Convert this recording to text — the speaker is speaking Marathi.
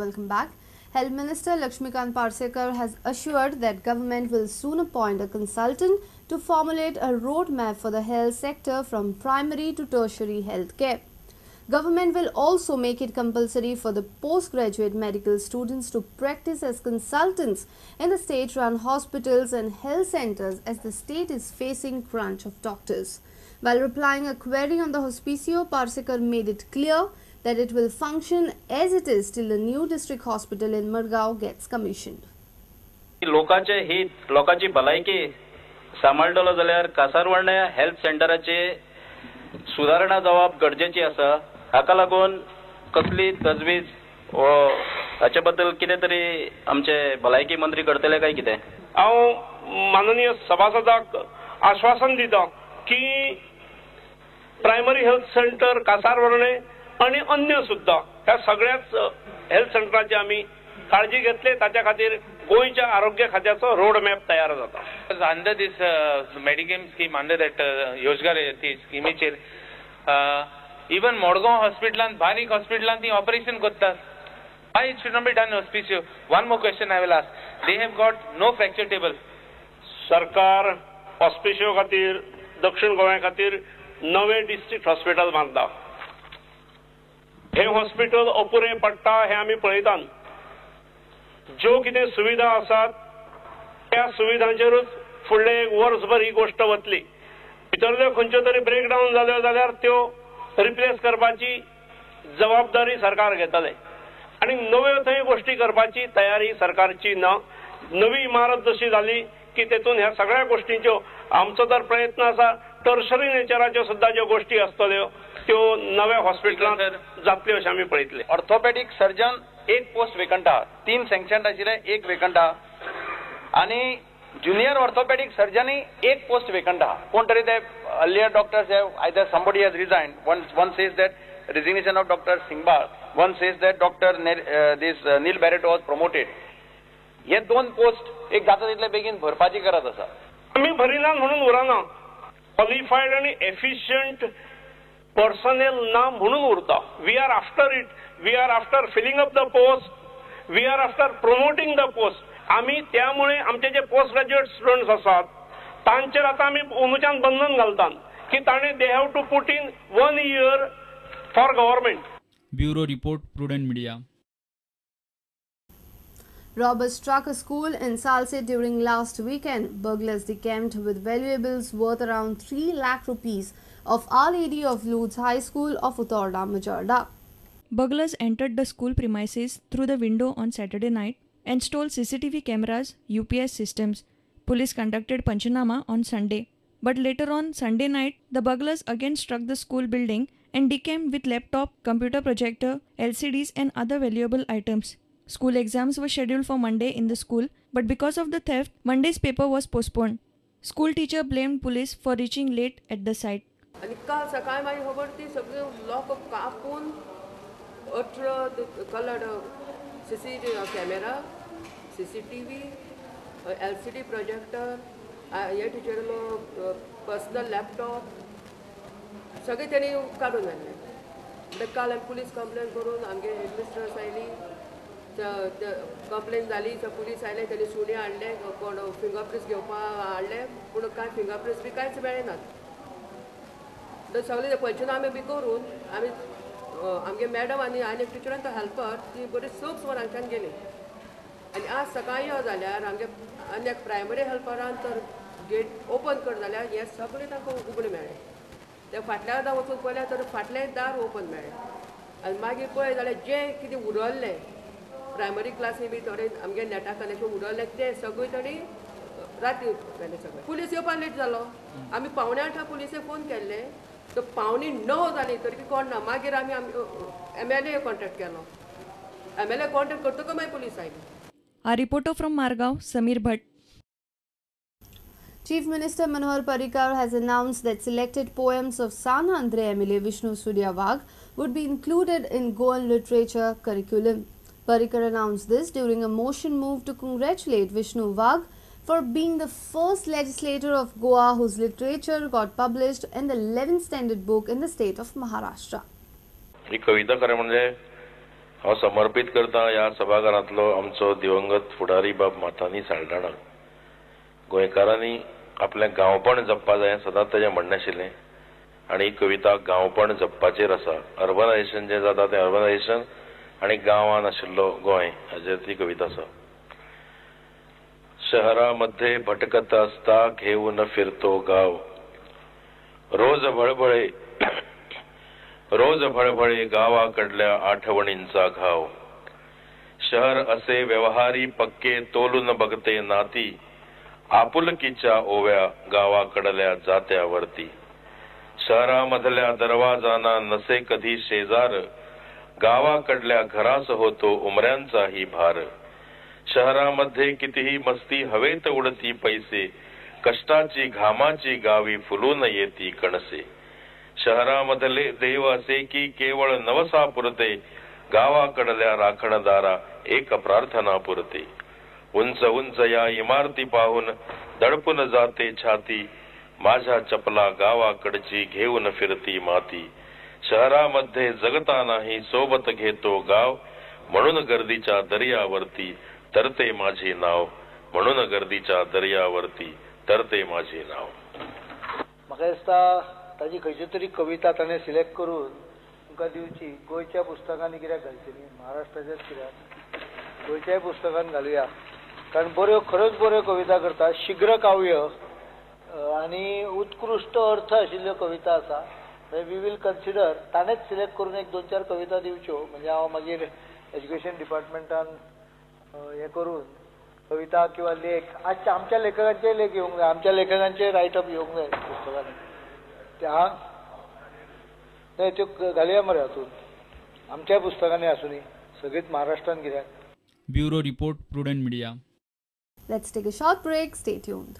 Welcome back. Health Minister Lakshmikant Parsekar has assured that government will soon appoint a consultant to formulate a roadmap for the health sector from primary to tertiary health care. Government will also make it compulsory for the postgraduate medical students to practice as consultants in the state-run hospitals and health centers as the state is facing crunch of doctors. While replying a query on the hospicio, Parsekar made it clear that it will function as it is till the new district hospital in Margao gets commissioned. लोकांचे हित लोकांची भलायकी सांबाळटलो जाल्यार कासारवण्णे हेल्थ सेंटराचे सुधारणा जावप गरजेची आसा. हाका लागून कसली तजवीज हाचे बद्दल कितें तरी आमचे भलायकी मंत्री करतले काय कितें? हांव माननीय सभासदाक आश्वासन दिता की प्रायमरी हेल्थ सेंटर कासारवण्णे आणि अन्य सुद्धा ह्या सगळ्याच हेल्थ सेंटरांची आमी काळजी घेतली. ताच्या खातीर गोंयच्या आरोग्य खात्याचो रोड मॅप तयार जाता. Under this mediclaim scheme under that योजगार ती स्किमीचेर इवन मोडगांव हॉस्पिटलांत बारीक हॉस्पिटलांत ती ऑपरेशन करतात. Why it should not be done in hospicio? One more question I will ask. They have got no fracture table. सरकार हॉस्पिशियो खातीर दक्षिण गोंया खातीर नवे डिस्ट्रिक्ट हॉस्पिटल बांदता. हे हॉस्पिटल अपुरे पडटा हे आमी पळयतात. ज्यो कितें सुविधा आसात त्या सुविधांचेरूच फुडले एक वर्सभर ही गोष्ट वतली. भितरल्यो खंयच्यो तरी ब्रेकडावन जाल्यो जाल्यार त्यो रिप्लेस करपाची जबाबदारी सरकार घेतले आणि नव्यो थंय गोष्टी करपाची तयारी सरकारची ना. नवी इमारत जशी जाली की तेतून ह्या सगळ्या गोष्टींच्यो आमचो तर प्रयत्न आसा. टर्शरी नेचराच्यो सुद्धा ज्यो गोष्टी आसतल्यो त्यो नव्या हॉस्पिटलांत जातल्यो अशें आमी पळयतले. ऑर्थोपेडिक सर्जन एक पोस्ट वेकंट आहा. 3 सँक्शन आशिल्ले एक वेकंट आहा आणि ज्युनियर ऑर्थोपेडिक सर्जनय एक पोस्ट वेकंट आहा. कोण तरी ते earlier doctors have either somebody has resigned. One says that resignation of doctor Singbal. One says that doctor this Neil Barreto was promoted. हे 2 पोस्ट एक जाता तितले बेगीन भरपाची गरज आसा. आमी भरिनात म्हणून उरना. क्वॉलिफाईड आणि एफिशियंट पर्सनेल ना म्हणून उरता. We are after it. We are after filling up the post. We are after promoting the post. आम्ही त्यामुळे आमचे जे पोस्ट ग्रॅज्युएट स्टुडंट्स आसात तांचेर आता आम्ही ओनूच्यान बंधन घालतात की ताणे they have to put in 1 year for government. Bureau report, prudent media. Robbers struck a school in Salsett during last weekend. Burglars decamped with valuables worth around 3 lakh rupees of Our Lady of Lourdes High School of Utorda, Majarda. Burglars entered the school premises through the window on Saturday night and stole CCTV cameras, UPS systems. Police conducted Panchanama on Sunday. But later on Sunday night, the burglars again struck the school building and decamped with laptop, computer projector, LCDs and other valuable items. School exams were scheduled for Monday in the school, but because of the theft, Monday's paper was postponed. School teacher blamed police for reaching late at the site. आणि काल सकाळी माझी खबर ती सगळे लोक कापून 18 coloured camera, CCTV, LCD projector, हे टिचर पर्सनल लॅपटॉप सगळे त्यांनी काढून हाडले. काल पुलीस कंप्लेन करून आमगे हेडमिस्ट्रेस आयली. कंप्लेन जाली. पुलीस आयले. त्यांनी सुणे हाडले. कोण फिंगरप्रिंट्स घेवपाक हाडले पूण कांय फिंगरप्रिंट्स बी कांयच मेळनात. सगळे पंचनामे बी करून आमी आमगे मॅडम आनी एक टिचरांचो हेल्पर ती बरी सूख वरांच्यान गेली. आनी आज सकाळी यो जाल्यार आमगे आनी एक प्रायमरी हेल्परान तर गेट ओपन कर जाल्यार हे सगळे तांकां उगडे मेळ्ळे. ते फाटल्या दार वचून पळयल्यार तर फाटलें दार ओपन मेळ्ळें. आनी मागीर पळय जाल्यार जें कितें उरल्लें प्रायमरी क्लासी बी थोडे आमगे नेटा कनेक्शन उरल्लें ते सगळे तरी राती गेले सगळे. पुलीस येवपाक लेट जालो. आमी 7:45 पुलिसेक फोन केल्ले तर 8:45 जाली तरी कोण ना. मागीर आमी MLA कॉन्टॅक्ट केलो. MLA कॉन्टॅक्ट करतकच मागीर police oily. A reporter from Margao, Samir Bhatt. Chief Minister Manohar Parrikar has announced that selected poems of Sant Andre MLA Vishnu Surya Vagh would be included in Goan literature curriculum. Parrikar announced this during a motion move to congratulate Vishnu Vagh for being the first legislator of Goa whose literature got published in the 11th standard book in the state of Maharashtra. ही कविता खरें म्हणजे हांव समर्पित करता ह्या सभाघरांतलो आमचो दिवंगत फुडारी बाब मातानी साळटाणाक. गोंयकारांनी आपलें गांवपण जपपा जाय सदांच ताचें म्हणणें आशिल्लें आनी ही कविता गांवपण जपपाचेर आसा. अर्बनायझेशन जें जाता तें अर्बनायझेशन आनी गांवांत आशिल्लो गोंय हाचेर ती कविता आसा. शहरामध्ये भटकत असता घेऊन फिरतो गाव, रोज भळभळे गावाकडल्या आठवणींचा घाव. शहर असे व्यवहारी पक्के तोलून बघते नाती, आपुलकीच्या ओव्या गावाकडल्या जात्यावरती. शहरामधल्या दरवाजांना नसे कधी शेजार, गावाकडल्या घरास होतो उमऱ्यांचाही भार. शहरामध्ये कितीही मस्ती हवेत उडती पैसे, कष्टाची घामाची गावी फुलून येती कणसे. शहरामधले देव असे की केवळ नवसा पुरते, गावाकडल्या राखणदारा एक प्रार्थना पुरते. उंच उंच या इमारती पाहून दडपून जाते छाती, माझ्या चपला गावाकडची घेऊन फिरती माती. शहरामध्ये जगतानाही सोबत घेतो गाव, म्हणून गर्दीच्या दर्यावरती तरते माझे नाव. म्हणून गर्दीच्या दर्यावरती तरते माझे नाव. म्हाका दिसता ताजी खंयची तरी कविता ताणें सिलेक्ट करून तुमकां दिवची. गोंयच्या पुस्तकांनी कित्याक घालची न्ही, महाराष्ट्राच्याच कित्याक गोंयच्याय पुस्तकान घालुया. कारण बऱ्यो खऱ्योच बऱ्यो कविता करता, शीघ्र काव्य आनी उत्कृश्ट अर्थ आशिल्ल्यो कविता आसा. वी वील कन्सिडर ताणेच सिलेक्ट करून एक 2-4 कविता दिवच्यो, म्हणजे हांव मागीर एज्युकेशन डिपार्टमेंटान हें करून कविता किंवा लेख आमच्या लेखकांचे लेख येवंक जाय, आमच्या लेखकांचे रायटअप येवंक जाय पुस्तकांनी. नाही त्यो घालुया मरे हातून, आमच्या पुस्तकांनी आसूनी सगळीच महाराष्ट्रान कित्याक. Bureau report prudent media. Let's take a short break. Stay tuned.